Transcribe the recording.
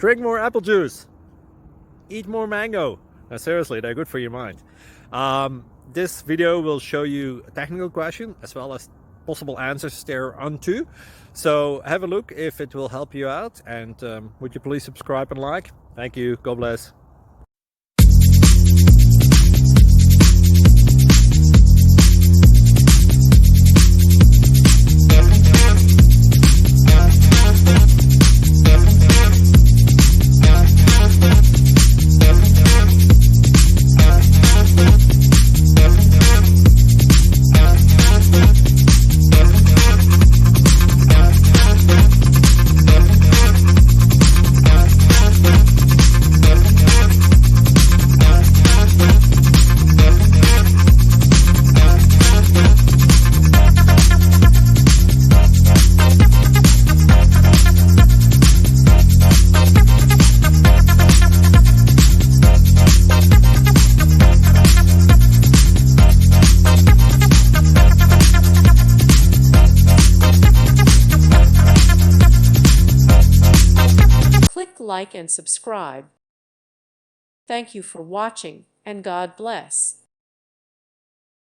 Drink more apple juice. Eat more mango. Now, seriously, they're good for your mind. This video will show you a technical question as well as possible answers thereunto. So have a look if it will help you out, and would you please subscribe and like? Thank you. God bless. Like and subscribe. Thank you for watching, and God bless.